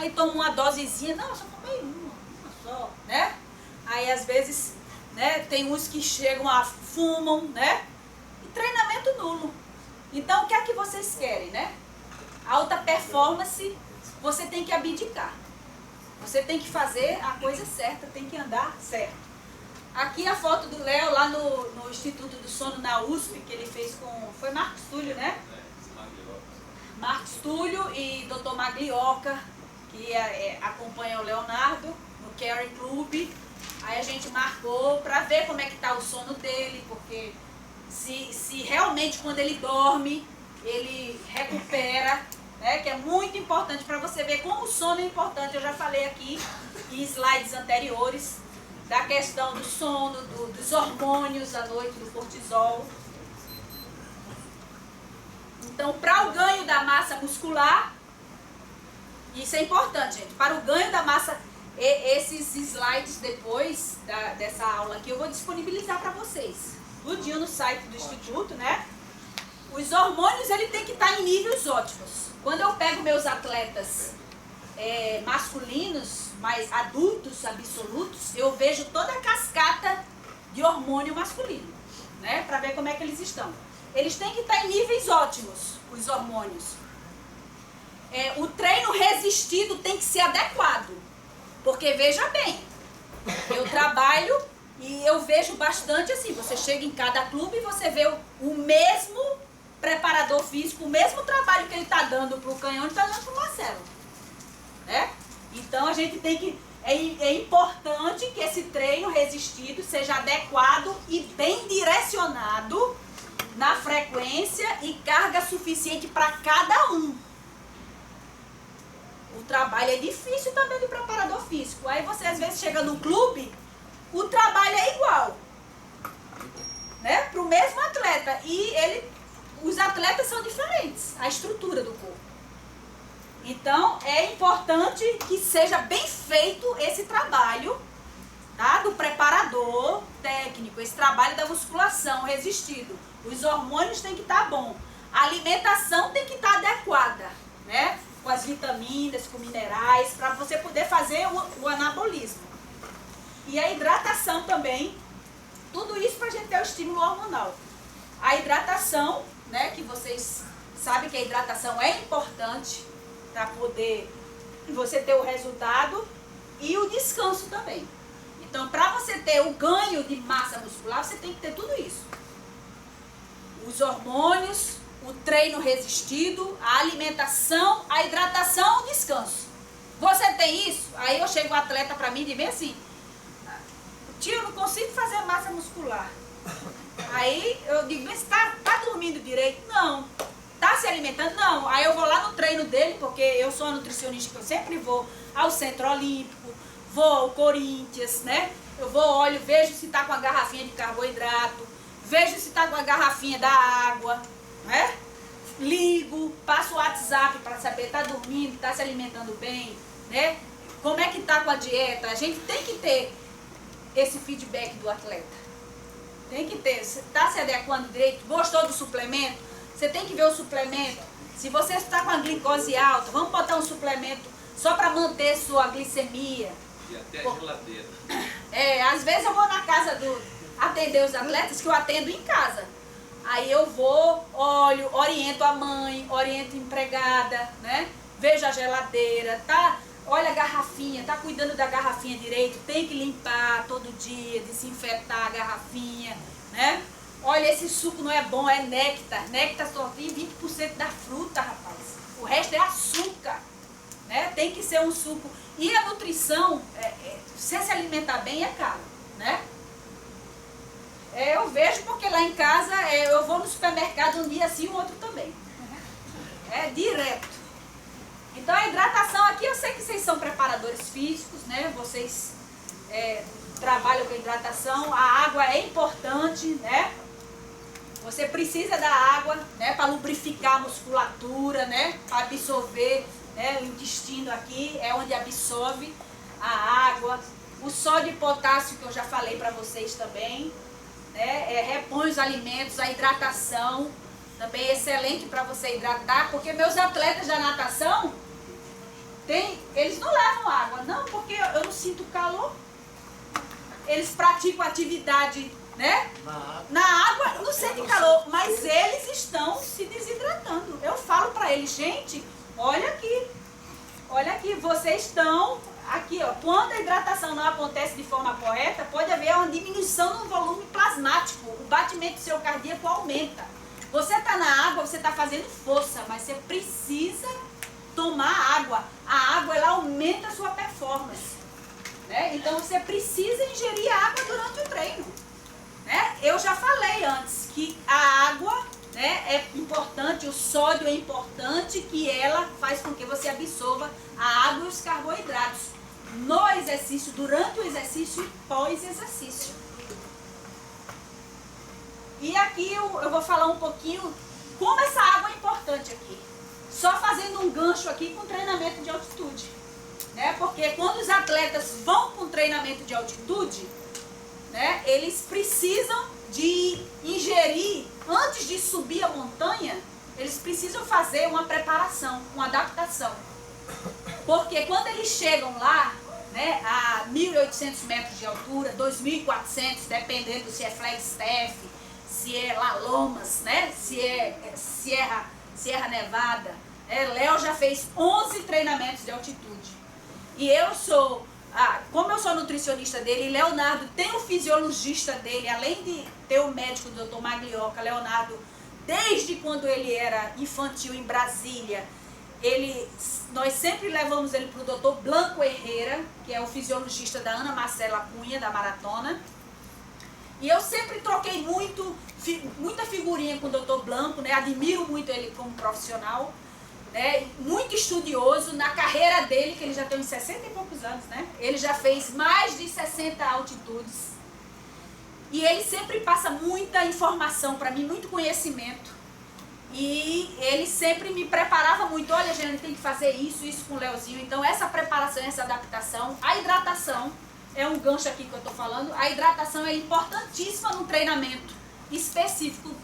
aí toma uma dosezinha, não, só tomei uma só, né? Aí às vezes, né, tem uns que chegam a fumam, né? E treinamento nulo. Então o que é que vocês querem, né? Alta performance, você tem que abdicar. Você tem que fazer a coisa certa, tem que andar certo. Aqui a foto do Léo lá no Instituto do Sono na USP, que ele fez com... Foi Marcos Túlio, né? Marcos Túlio e Dr. Maglioca, que acompanha o Leonardo no Carry Club. Aí a gente marcou para ver como é que tá o sono dele, porque se realmente quando ele dorme, ele recupera, né? Que é muito importante para você ver como o sono é importante. Eu já falei aqui em slides anteriores da questão do sono, dos hormônios à noite, do cortisol. Então, para o ganho da massa muscular, isso é importante, gente. Para o ganho da massa, esses slides depois dessa aula aqui, eu vou disponibilizar para vocês. Tudinho no site do Instituto, né? Os hormônios, ele tem que estar em níveis ótimos. Quando eu pego meus atletas masculinos, mais adultos, absolutos, eu vejo toda a cascata de hormônio masculino, né? Para ver como é que eles estão. Eles têm que estar em níveis ótimos, os hormônios. O treino resistido tem que ser adequado. Porque, veja bem, eu trabalho e eu vejo bastante assim, você chega em cada clube e você vê o mesmo preparador físico, o mesmo trabalho que ele está dando para o Canhão, ele está dando para o Marcelo. Né? Então, a gente tem que... É importante que esse treino resistido seja adequado e bem direcionado na frequência e carga suficiente para cada um. O trabalho é difícil também do preparador físico. Aí você às vezes chega no clube, o trabalho é igual, né? Para o mesmo atleta. E os atletas são diferentes, a estrutura do corpo. Então é importante que seja bem feito esse trabalho, tá? Do preparador técnico, esse trabalho da musculação resistido. Os hormônios têm que estar bom. A alimentação tem que estar adequada, né? Com as vitaminas, com minerais, para você poder fazer o anabolismo. E a hidratação também, tudo isso para a gente ter o estímulo hormonal. A hidratação, né, que vocês sabem que a hidratação é importante para poder você ter o resultado, e o descanso também. Então, para você ter o ganho de massa muscular, você tem que ter tudo isso. Os hormônios, o treino resistido, a alimentação, a hidratação, o descanso. Você tem isso? Aí eu chego um atleta para mim e diz assim: tio, eu não consigo fazer massa muscular. Aí eu digo: mas tá dormindo direito? Não. Tá se alimentando? Não. Aí eu vou lá no treino dele, porque eu sou a nutricionista que eu sempre vou ao Centro Olímpico, vou ao Corinthians, né? Eu vou, olho, vejo se tá com a garrafinha de carboidrato, vejo se tá com a garrafinha da água, né? Ligo, passo o WhatsApp para saber, tá dormindo, tá se alimentando bem, né? Como é que tá com a dieta? A gente tem que ter esse feedback do atleta. Tem que ter, tá se adequando direito? Gostou do suplemento? Você tem que ver o suplemento. Se você está com a glicose alta, vamos botar um suplemento só para manter sua glicemia. E até a geladeira. Às vezes eu vou na casa atender os atletas, que eu atendo em casa. Aí eu vou, olho, oriento a mãe, oriento a empregada, né? Vejo a geladeira, tá? Olha a garrafinha, tá cuidando da garrafinha direito, tem que limpar todo dia, desinfetar a garrafinha, né? Olha, esse suco não é bom, é néctar. Néctar só tem 20% da fruta, rapaz. O resto é açúcar, né? Tem que ser um suco. E a nutrição, se alimentar bem, é caro, né? Eu vejo porque lá em casa eu vou no supermercado um dia assim e o outro também. É direto. Então a hidratação aqui, eu sei que vocês são preparadores físicos, né? Vocês trabalham com hidratação. A água é importante, né? Você precisa da água, né? Para lubrificar a musculatura, né? Para absorver, né? O intestino aqui é onde absorve a água. O sódio e potássio que eu já falei para vocês também, né? Repõe os alimentos, a hidratação também é excelente para você hidratar, porque meus atletas da natação Eles não levam água, não, porque eu não sinto calor. Eles praticam atividade, né? Na água, não sentem calor, mas eles estão se desidratando. Eu falo para eles, gente, olha aqui, vocês estão aqui, ó. Quando a hidratação não acontece de forma correta, pode haver uma diminuição no volume plasmático. O batimento do seu cardíaco aumenta. Você está na água, você está fazendo força, mas você precisa tomar água. A água, ela aumenta a sua performance, né? Então você precisa ingerir água durante o treino, né? Eu já falei antes que a água, né, é importante, o sódio é importante, que ela faz com que você absorva a água e os carboidratos no exercício, durante o exercício e pós-exercício. E aqui eu vou falar um pouquinho como essa água é importante aqui. Só fazendo um gancho aqui com treinamento de altitude, né? Porque quando os atletas vão com treinamento de altitude, né, eles precisam de ingerir, antes de subir a montanha, eles precisam fazer uma preparação, uma adaptação. Porque quando eles chegam lá, né, a 1.800 metros de altura, 2.400, dependendo se é Flagstaff, se é La Lomas, né, se é Sierra Nevada. Léo já fez 11 treinamentos de altitude. E eu sou, como eu sou nutricionista dele, Leonardo tem o fisiologista dele, além de ter o médico o Dr. Maglioca. Leonardo, desde quando ele era infantil em Brasília, nós sempre levamos ele para o Dr. Blanco Herrera, que é o fisiologista da Ana Marcela Cunha, da maratona. E eu sempre troquei muita figurinha com o Dr. Blanco, né? Admiro muito ele como profissional, né? Muito estudioso. Na carreira dele, que ele já tem uns 60 e poucos anos, né? Ele já fez mais de 60 altitudes. E ele sempre passa muita informação para mim, muito conhecimento. E ele sempre me preparava muito. Olha, Jane, tem que fazer isso com o Leozinho. Então, essa preparação, essa adaptação, a hidratação, é um gancho aqui que eu estou falando. A hidratação é importantíssima no treinamento específico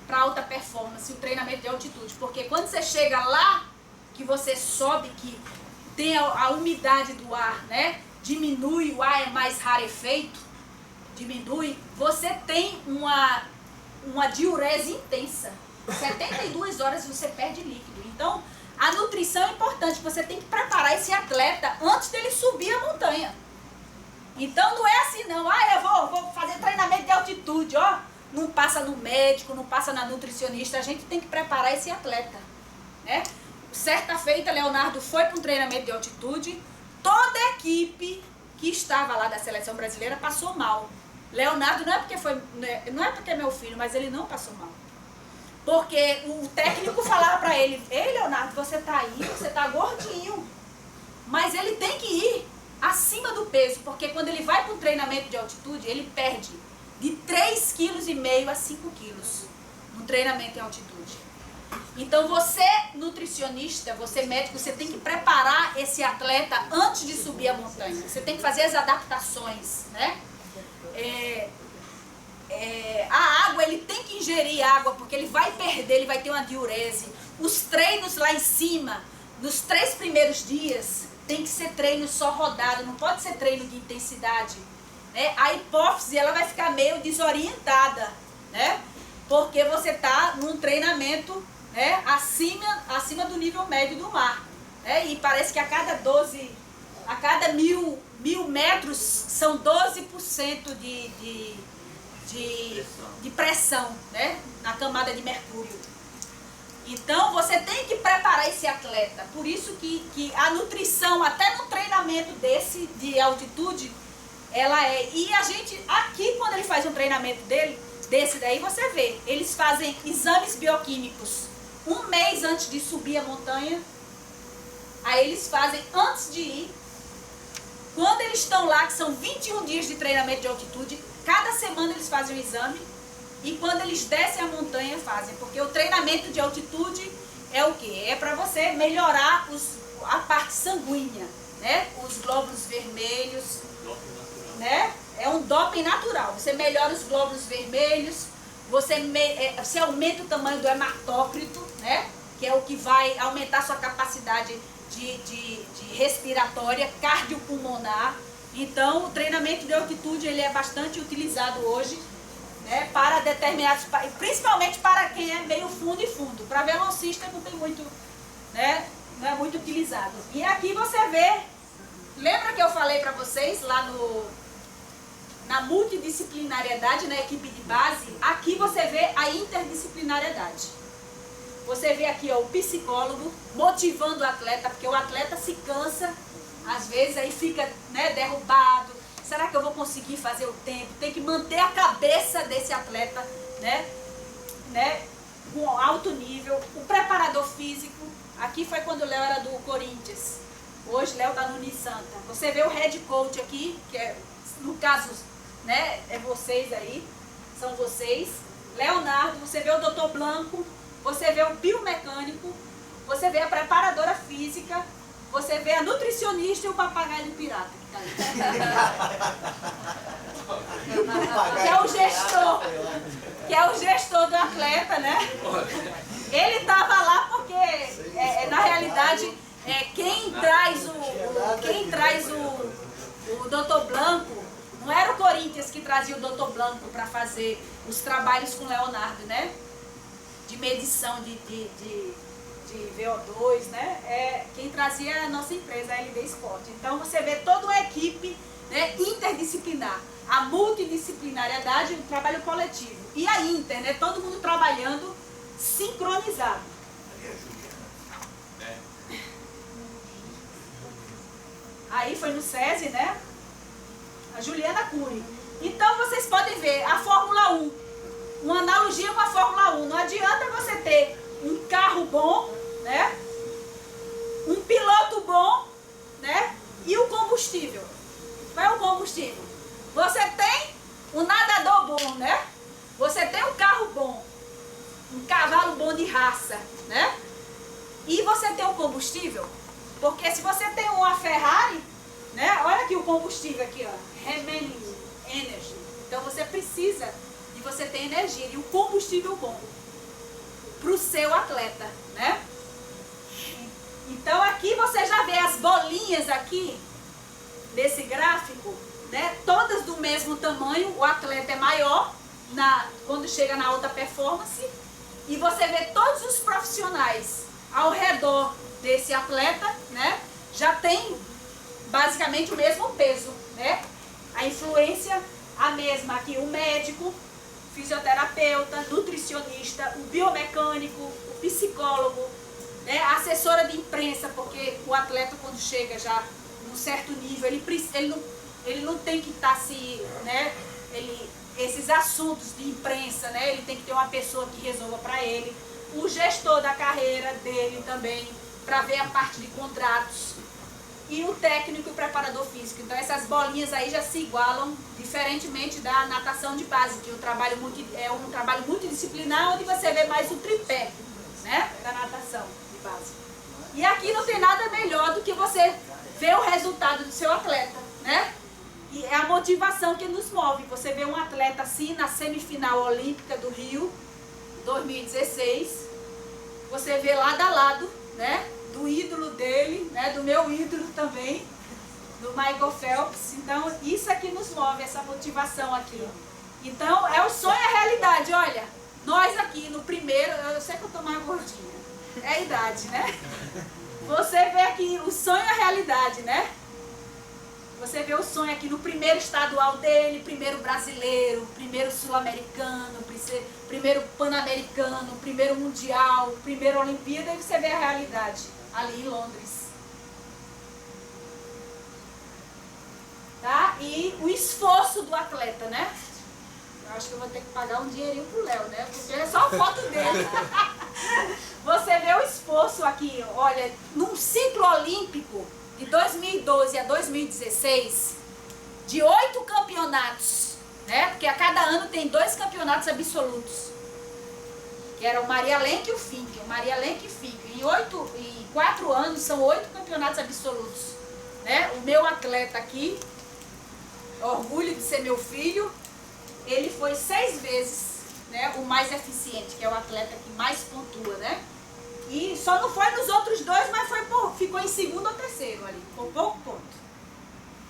para alta performance, o treinamento de altitude. Porque quando você chega lá, que você sobe, que tem a umidade do ar, né? Diminui, o ar é mais rarefeito, diminui, você tem uma diurese intensa. 72 horas você perde líquido. Então, a nutrição é importante. Você tem que preparar esse atleta antes dele subir a montanha. Então, não é assim não. Eu vou fazer treinamento de altitude, ó. Não passa no médico, não passa na nutricionista. A gente tem que preparar esse atleta, né? Certa feita, Leonardo foi para um treinamento de altitude. Toda a equipe que estava lá da seleção brasileira passou mal. Leonardo não é porque é meu filho, mas ele não passou mal. Porque o técnico falava para ele: ei, Leonardo, você tá aí, você tá gordinho. Mas ele tem que ir acima do peso, porque quando ele vai para um treinamento de altitude, ele perde de 3,5 kg a 5 kg no treinamento em altitude. Então você, nutricionista, você médico, você tem que preparar esse atleta antes de subir a montanha. Você tem que fazer as adaptações, né? A água, ele tem que ingerir água, porque ele vai perder, ele vai ter uma diurese. Os treinos lá em cima, nos 3 primeiros dias, tem que ser treino só rodado, não pode ser treino de intensidade, né? A hipófise, ela vai ficar meio desorientada, né? Porque você está num treinamento, né, acima do nível médio do mar, né? E parece que a cada 1.000 metros são 12% de pressão, né, na camada de mercúrio. Então você tem que preparar esse atleta. Por isso que a nutrição, até no treinamento desse de altitude, ela é. E a gente, aqui, quando ele faz um treinamento desse daí, você vê, eles fazem exames bioquímicos 1 mês antes de subir a montanha. Aí eles fazem antes de ir. Quando eles estão lá, que são 21 dias de treinamento de altitude, cada semana eles fazem um exame. E quando eles descem a montanha, fazem. Porque o treinamento de altitude é o quê? É para você melhorar a parte sanguínea, né? Os glóbulos vermelhos, né? É um doping natural. Você melhora os glóbulos vermelhos, você aumenta o tamanho do hematócrito, né? Que é o que vai aumentar a sua capacidade de respiratória, cardiopulmonar. Então, o treinamento de altitude ele é bastante utilizado hoje, né, para determinados, principalmente para quem é meio fundo e fundo. Para velocista não tem muito, né, não é muito utilizado. E aqui você vê, lembra que eu falei para vocês lá na multidisciplinariedade, na equipe de base? Aqui você vê a interdisciplinariedade. Você vê aqui, ó, o psicólogo motivando o atleta, porque o atleta se cansa, às vezes aí fica, né, derrubado. Será que eu vou conseguir fazer o tempo? Tem que manter a cabeça desse atleta, né, com alto nível. O preparador físico, aqui foi quando o Léo era do Corinthians. Hoje Léo está no Unisanta. Você vê o head coach aqui, que é, no caso, né, é vocês aí, são vocês. Leonardo, você vê o Dr. Blanco, você vê o biomecânico, você vê a preparadora física, você vê a nutricionista e o papagaio do pirata que tá ali. Que é o gestor. Que é o gestor do atleta, né? Ele estava lá porque, na realidade, quem traz o Dr. Blanco, não era o Corinthians que trazia o Dr. Blanco para fazer os trabalhos com o Leonardo, né? De medição de VO2, né? Quem trazia era a nossa empresa, a LD Sport. Então você vê toda uma equipe, né, interdisciplinar, a multidisciplinariedade e o trabalho coletivo. E a inter, né? Todo mundo trabalhando sincronizado. Aí foi no SESI, né? A Juliana Cury. Então vocês podem ver a Fórmula 1, uma analogia com a Fórmula 1. Não adianta você ter um carro bom, né? Um piloto bom, né? E o combustível. Qual é o combustível? Você tem um nadador bom, né? Você tem um carro bom, um cavalo bom de raça, né? E você tem o combustível, porque se você tem uma Ferrari, né? Olha aqui o combustível aqui, ó, remaining energy. Então você precisa de você ter energia e um combustível bom para o seu atleta, né? Então aqui você já vê as bolinhas aqui desse gráfico, né? Todas do mesmo tamanho. O atleta é maior quando chega na alta performance, e você vê todos os profissionais ao redor desse atleta, né? Já tem basicamente o mesmo peso, né? A influência a mesma aqui, o médico, fisioterapeuta, nutricionista, o biomecânico, o psicólogo, né? A assessora de imprensa, porque o atleta quando chega já num certo nível, ele não tem que estar né? Esses assuntos de imprensa, né? Ele tem que ter uma pessoa que resolva para ele. O gestor da carreira dele também, para ver a parte de contratos. E o técnico e o preparador físico. Então essas bolinhas aí já se igualam, diferentemente da natação de base, que é um trabalho multidisciplinar, onde você vê mais o tripé, né, da natação de base. E aqui não tem nada melhor do que você ver o resultado do seu atleta, né? E é a motivação que nos move. Você vê um atleta assim na semifinal olímpica do Rio 2016, você vê lado a lado, né, do ídolo dele, né, do meu ídolo também, do Michael Phelps. Então isso aqui nos move, essa motivação aqui. Então é o sonho e a realidade. Olha, nós aqui no primeiro, eu sei que eu tô mais gordinha, é a idade, né? Você vê aqui o sonho e a realidade, né? Você vê o sonho aqui no primeiro estadual dele, primeiro brasileiro, primeiro sul-americano, primeiro pan-americano, primeiro mundial, primeiro Olimpíada, e você vê a realidade ali em Londres. Tá? E o esforço do atleta, né? Eu acho que eu vou ter que pagar um dinheirinho pro Léo, né? Porque é só foto dele. Você vê o esforço aqui, olha, num ciclo olímpico de 2012 a 2016, de 8 campeonatos, né? Porque a cada ano tem 2 campeonatos absolutos, que eram o Maria Lenk e o Fink. O Maria Lenk e Fink. Em 4 anos são 8 campeonatos absolutos, né? O meu atleta aqui, orgulho de ser meu filho, ele foi 6 vezes, né, o mais eficiente, que é o atleta que mais pontua, né? E só não foi nos outros dois, mas ficou em segundo ou terceiro ali, por pouco ponto.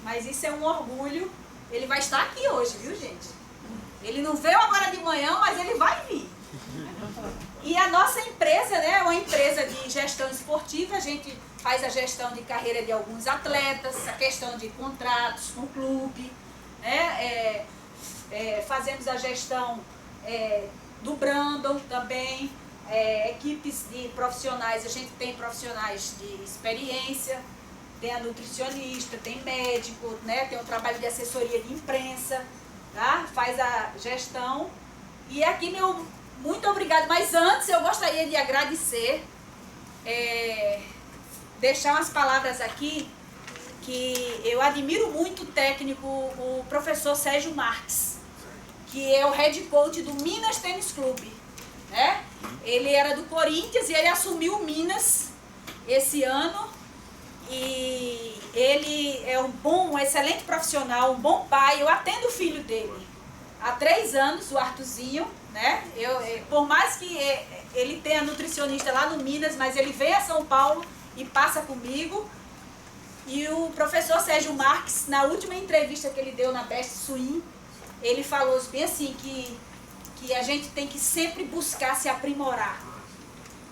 Mas isso é um orgulho. Ele vai estar aqui hoje, viu, gente? Ele não veio agora de manhã, mas ele vai vir. E a nossa empresa, né, é uma empresa de gestão esportiva. A gente faz a gestão de carreira de alguns atletas, a questão de contratos com o clube, né? Fazemos a gestão do Brandon também, equipes de profissionais. A gente tem profissionais de experiência, tem a nutricionista, tem médico, né? Tem o trabalho de assessoria de imprensa, tá? Faz a gestão. E aqui meu muito obrigado. Mas antes eu gostaria de agradecer, deixar umas palavras aqui, que eu admiro muito o técnico, o professor Sérgio Marques, que é o head coach do Minas Tênis Clube, né? Ele era do Corinthians e ele assumiu o Minas esse ano. E ele é um excelente profissional, um bom pai. Eu atendo o filho dele há 3 anos, o Arthurzinho, né? Por mais que ele tenha nutricionista lá no Minas, mas ele vem a São Paulo e passa comigo. E o professor Sérgio Marques, na última entrevista que ele deu na Best Swing, ele falou bem assim, que a gente tem que sempre buscar se aprimorar,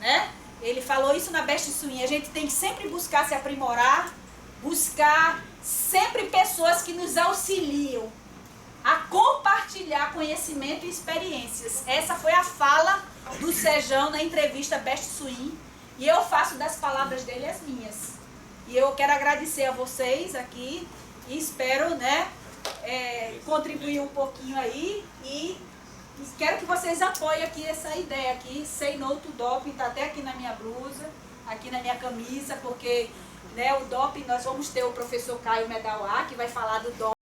né? Ele falou isso na Best Swing, a gente tem que sempre buscar se aprimorar, buscar sempre pessoas que nos auxiliam a compartilhar conhecimento e experiências. Essa foi a fala do Sejão na entrevista Best Swing, e eu faço das palavras dele as minhas. E eu quero agradecer a vocês aqui e espero, né, contribuir um pouquinho aí e quero que vocês apoiem aqui essa ideia aqui, Say No to Doping, está até aqui na minha blusa, aqui na minha camisa, porque, né, o doping, nós vamos ter o professor Caio Medauá, que vai falar do doping.